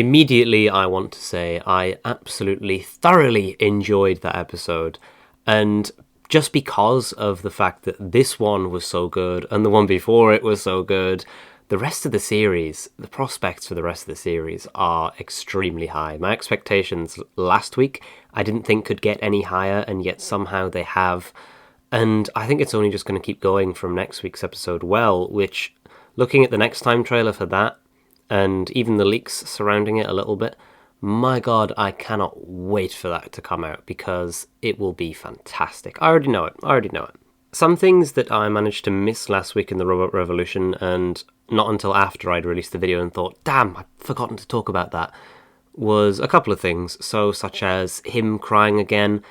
Immediately, I want to say I absolutely thoroughly enjoyed that episode. And just because of the fact that this one was so good and the one before it was so good, the rest of the series, the prospects for the rest of the series are extremely high. My expectations last week, I didn't think could get any higher, and yet somehow they have. And I think it's only just going to keep going from next week's episode well, which, looking at the next time trailer for that, and even the leaks surrounding it a little bit, my god, I cannot wait for that to come out, because it will be fantastic. I already know it. Some things that I managed to miss last week in the Robot Revolution, and not until after I'd released the video and thought, damn, I've forgotten to talk about that, was a couple of things. So, such as him crying again,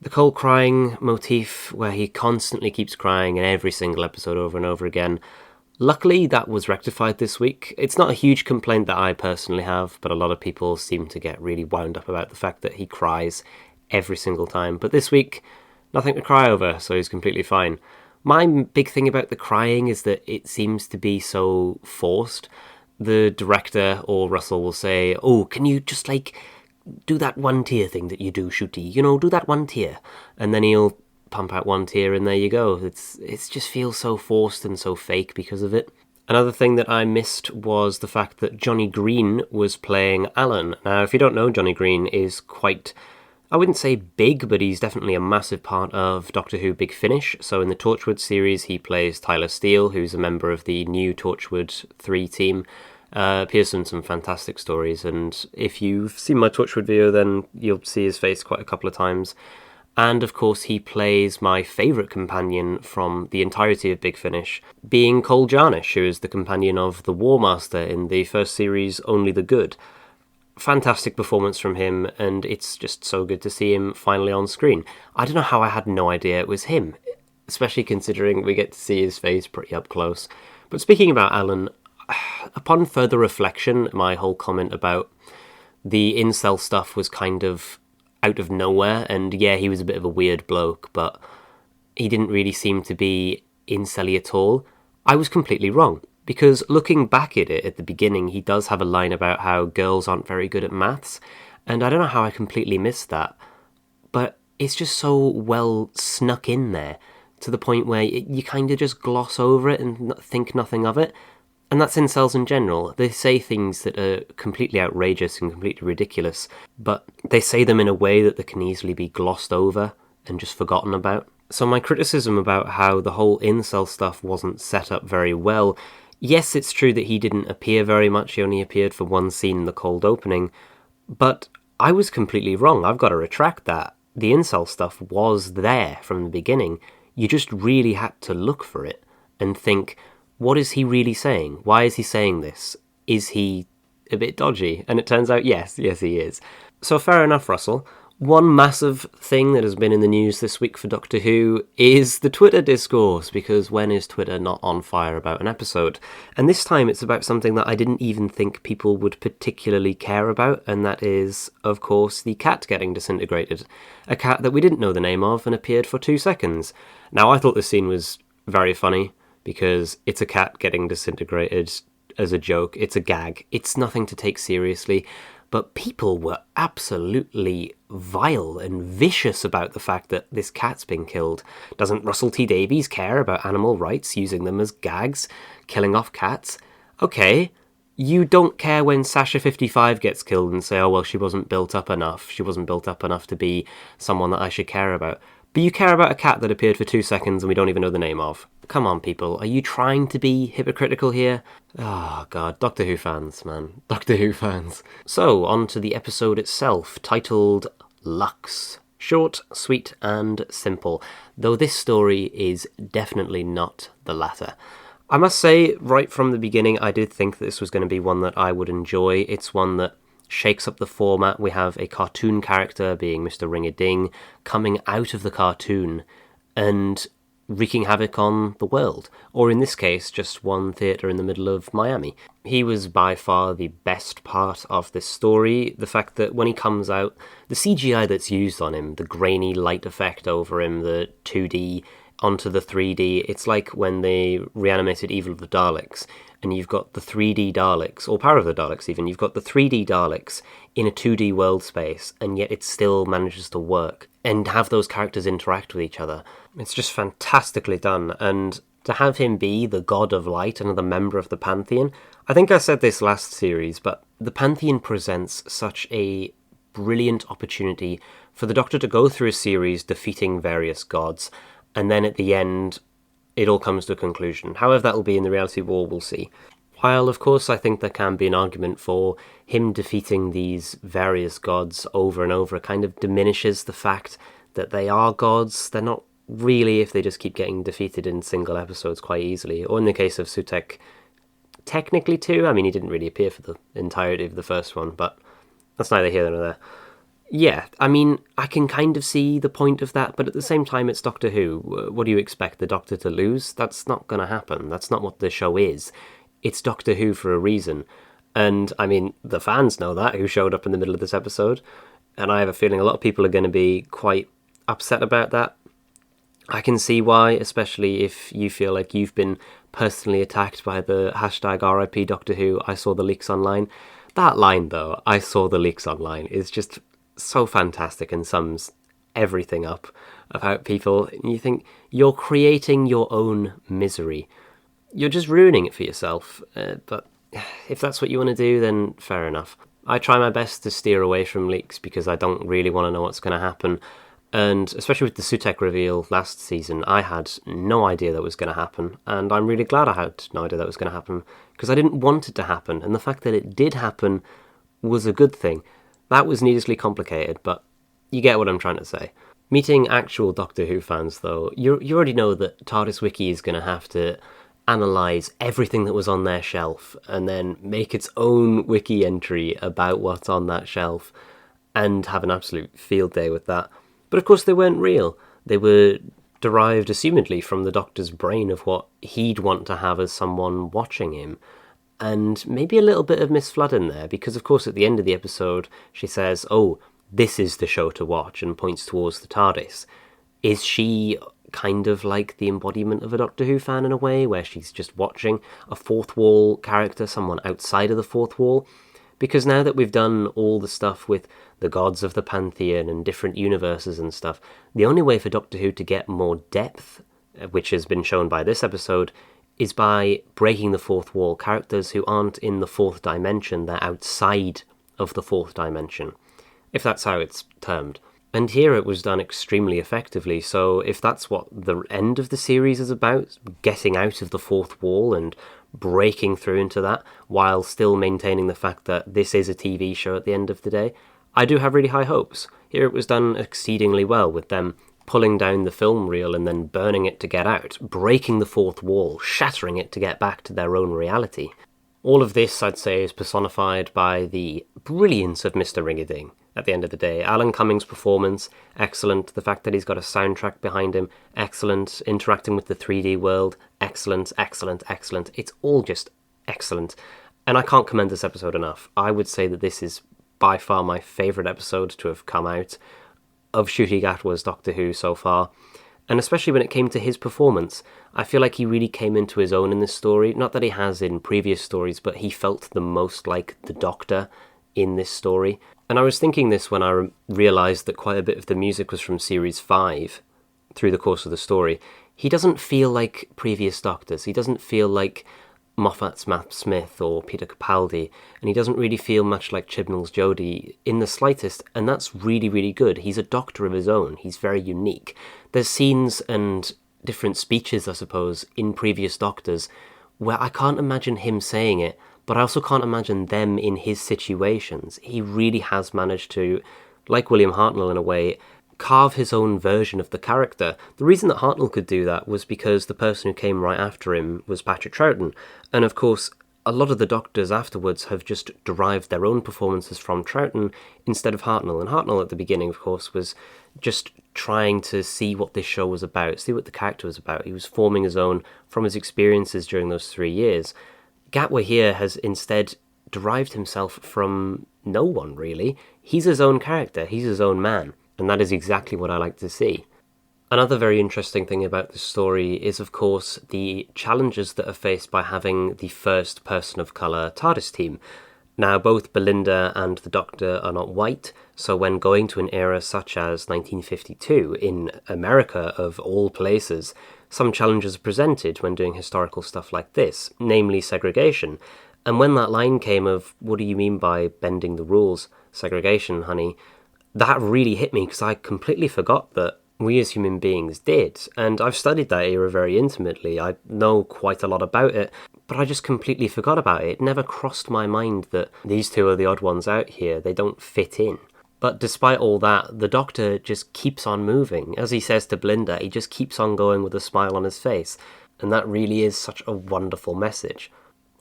the Cole crying motif, where he constantly keeps crying in every single episode over and over again. Luckily, that was rectified this week. It's not a huge complaint that I personally have, but a lot of people seem to get really wound up about the fact that he cries every single time. But this week, nothing to cry over, so he's completely fine. My big thing about the crying is that it seems to be so forced. The director or Russell will say, oh, can you just, do that one tear thing that you do, Shooty? Do that one tear. And then he'll pump out one tear and there you go. It just feels so forced and so fake because of it. Another thing that I missed was the fact that Jonny Green was playing Alan. Now, if you don't know, Jonny Green is quite, I wouldn't say big, but he's definitely a massive part of Doctor Who Big Finish. So in the Torchwood series, he plays Tyler Steele, who's a member of the new Torchwood 3 team. Appears in some fantastic stories, and if you've seen my Torchwood video, then you'll see his face quite a couple of times. And of course, he plays my favourite companion from the entirety of Big Finish, being Cole Jarnish, who is the companion of the War Master in the first series, Only the Good. Fantastic performance from him, and it's just so good to see him finally on screen. I don't know how I had no idea it was him, especially considering we get to see his face pretty up close. But speaking about Alan, upon further reflection, my whole comment about the incel stuff was kind of out of nowhere, and yeah, he was a bit of a weird bloke, but he didn't really seem to be incel-y at all. I was completely wrong, because looking back at it at the beginning, he does have a line about how girls aren't very good at maths, and I don't know how I completely missed that, but it's just so well snuck in there, to the point where you kind of just gloss over it and think nothing of it. And that's incels in general. They say things that are completely outrageous and completely ridiculous, but they say them in a way that they can easily be glossed over and just forgotten about. So my criticism about how the whole incel stuff wasn't set up very well, yes, it's true that he didn't appear very much, he only appeared for one scene in the cold opening, but I was completely wrong. I've got to retract that. The incel stuff was there from the beginning. You just really had to look for it and think, what is he really saying? Why is he saying this? Is he a bit dodgy? And it turns out, yes, he is. So fair enough, Russell. One massive thing that has been in the news this week for Doctor Who is the Twitter discourse, because when is Twitter not on fire about an episode? And this time it's about something that I didn't even think people would particularly care about, and that is, of course, the cat getting disintegrated. A cat that we didn't know the name of and appeared for 2 seconds. Now, I thought this scene was very funny, because it's a cat getting disintegrated as a joke. It's a gag. It's nothing to take seriously. But people were absolutely vile and vicious about the fact that this cat's been killed. Doesn't Russell T Davies care about animal rights, using them as gags, killing off cats? Okay, you don't care when Sasha 55 gets killed and say, oh, well, she wasn't built up enough. She wasn't built up enough to be someone that I should care about. But you care about a cat that appeared for 2 seconds and we don't even know the name of. Come on, people. Are you trying to be hypocritical here? Oh, God. Doctor Who fans, man. Doctor Who fans. So, on to the episode itself, titled Lux. Short, sweet, and simple. Though this story is definitely not the latter. I must say, right from the beginning, I did think that this was going to be one that I would enjoy. It's one that shakes up the format. We have a cartoon character, being Mr. Ring-a-Ding, coming out of the cartoon and wreaking havoc on the world, or in this case, just one theatre in the middle of Miami. He was by far the best part of this story. The fact that when he comes out, the CGI that's used on him, the grainy light effect over him, the 2D onto the 3D. It's like when they reanimated Evil of the Daleks, and you've got the 3D Daleks, or Power of the Daleks even, you've got the 3D Daleks in a 2D world space, and yet it still manages to work, and have those characters interact with each other. It's just fantastically done, and to have him be the God of Light, another member of the Pantheon, I think I said this last series, but the Pantheon presents such a brilliant opportunity for the Doctor to go through a series defeating various gods, and then at the end it all comes to a conclusion. However that will be in the reality war, we'll see. While, of course, I think there can be an argument for him defeating these various gods over and over, it kind of diminishes the fact that they are gods. They're not really, if they just keep getting defeated in single episodes quite easily. Or in the case of Sutekh, technically too. I mean, he didn't really appear for the entirety of the first one, but that's neither here nor there. Yeah, I mean, I can kind of see the point of that, but at the same time, it's Doctor Who. What do you expect, the Doctor to lose? That's not going to happen. That's not what the show is. It's Doctor Who for a reason. And, I mean, the fans know that, who showed up in the middle of this episode, and I have a feeling a lot of people are going to be quite upset about that. I can see why, especially if you feel like you've been personally attacked by the hashtag RIP Doctor Who, I saw the leaks online. That line, though, I saw the leaks online, is just so fantastic and sums everything up about people. You think, you're creating your own misery. You're just ruining it for yourself. But if that's what you want to do, then fair enough. I try my best to steer away from leaks because I don't really want to know what's going to happen. And especially with the Sutekh reveal last season, I had no idea that was going to happen. And I'm really glad I had no idea that was going to happen because I didn't want it to happen. And the fact that it did happen was a good thing. That was needlessly complicated, but you get what I'm trying to say. Meeting actual Doctor Who fans, though, you already know that TARDIS Wiki is going to have to analyse everything that was on their shelf and then make its own wiki entry about what's on that shelf and have an absolute field day with that. But of course they weren't real. They were derived, assumedly, from the Doctor's brain of what he'd want to have as someone watching him. And maybe a little bit of Miss Flood in there, because of course at the end of the episode she says, oh, this is the show to watch, and points towards the TARDIS. Is she kind of like the embodiment of a Doctor Who fan in a way, where she's just watching a fourth wall character, someone outside of the fourth wall? Because now that we've done all the stuff with the gods of the Pantheon and different universes and stuff, the only way for Doctor Who to get more depth, which has been shown by this episode, is by breaking the fourth wall. Characters who aren't in the fourth dimension, they're outside of the fourth dimension, if that's how it's termed. And here it was done extremely effectively, so if that's what the end of the series is about, getting out of the fourth wall and breaking through into that, while still maintaining the fact that this is a TV show at the end of the day, I do have really high hopes. Here it was done exceedingly well, with them pulling down the film reel and then burning it to get out, breaking the fourth wall, shattering it to get back to their own reality. All of this, I'd say, is personified by the brilliance of Mr. Ring-a-Ding. At the end of the day, Alan Cummings' performance, excellent. The fact that he's got a soundtrack behind him, excellent. Interacting with the 3D world, excellent, excellent, excellent. It's all just excellent. And I can't commend this episode enough. I would say that this is by far my favourite episode to have come out of Ncuti Gatwa's Doctor Who so far. And especially when it came to his performance, I feel like he really came into his own in this story. Not that he has in previous stories, but he felt the most like the Doctor in this story. And I was thinking this when I realised that quite a bit of the music was from Series 5 through the course of the story. He doesn't feel like previous Doctors. He doesn't feel like Moffat's Matt Smith or Peter Capaldi, and he doesn't really feel much like Chibnall's Jodie in the slightest, and that's really, really good. He's a Doctor of his own. He's very unique. There's scenes and different speeches, I suppose, in previous Doctors where I can't imagine him saying it, but I also can't imagine them in his situations. He really has managed to, like William Hartnell in a way, carve his own version of the character. The reason that Hartnell could do that was because the person who came right after him was Patrick Troughton. And of course, a lot of the Doctors afterwards have just derived their own performances from Troughton instead of Hartnell. And Hartnell at the beginning, of course, was just trying to see what this show was about, see what the character was about. He was forming his own from his experiences during those 3 years. Gatwa here has instead derived himself from no one, really. He's his own character, he's his own man, and that is exactly what I like to see. Another very interesting thing about this story is, of course, the challenges that are faced by having the first person of colour TARDIS team. Now, both Belinda and the Doctor are not white, so when going to an era such as 1952, in America of all places, some challenges are presented when doing historical stuff like this, namely segregation. And when that line came of, what do you mean by bending the rules? Segregation, honey. That really hit me because I completely forgot that we as human beings did. And I've studied that era very intimately. I know quite a lot about it, but I just completely forgot about it. It never crossed my mind that these two are the odd ones out here. They don't fit in. But despite all that, the Doctor just keeps on moving. As he says to Belinda, he just keeps on going with a smile on his face. And that really is such a wonderful message.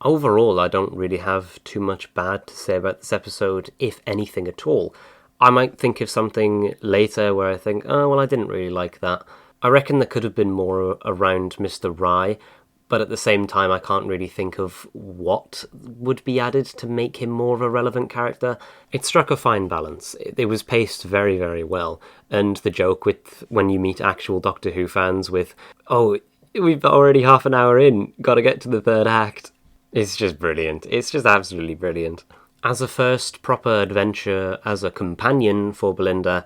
Overall, I don't really have too much bad to say about this episode, if anything at all. I might think of something later where I think, oh, well, I didn't really like that. I reckon there could have been more around Mr. Rye, but at the same time, I can't really think of what would be added to make him more of a relevant character. It struck a fine balance. It was paced very, very well. And the joke with when you meet actual Doctor Who fans with, oh, we've already half an hour in, gotta get to the third act. It's just brilliant. It's just absolutely brilliant. As a first proper adventure as a companion for Belinda,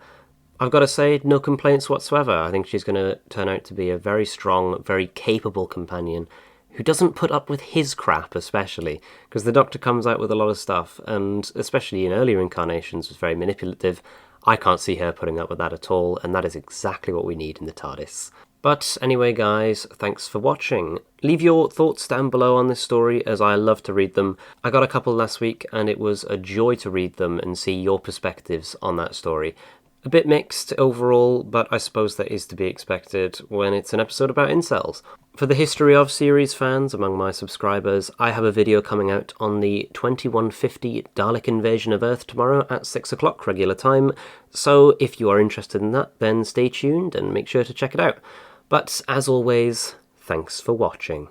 I've got to say, no complaints whatsoever. I think she's going to turn out to be a very strong, very capable companion who doesn't put up with his crap, especially, because the Doctor comes out with a lot of stuff, and especially in earlier incarnations was very manipulative. I can't see her putting up with that at all, and that is exactly what we need in the TARDIS. But anyway, guys, thanks for watching. Leave your thoughts down below on this story, as I love to read them. I got a couple last week, and it was a joy to read them and see your perspectives on that story. A bit mixed overall, but I suppose that is to be expected when it's an episode about incels. For the History of series fans among my subscribers, I have a video coming out on the 2150 Dalek invasion of Earth tomorrow at 6 o'clock regular time, so if you are interested in that, then stay tuned and make sure to check it out. But as always, thanks for watching.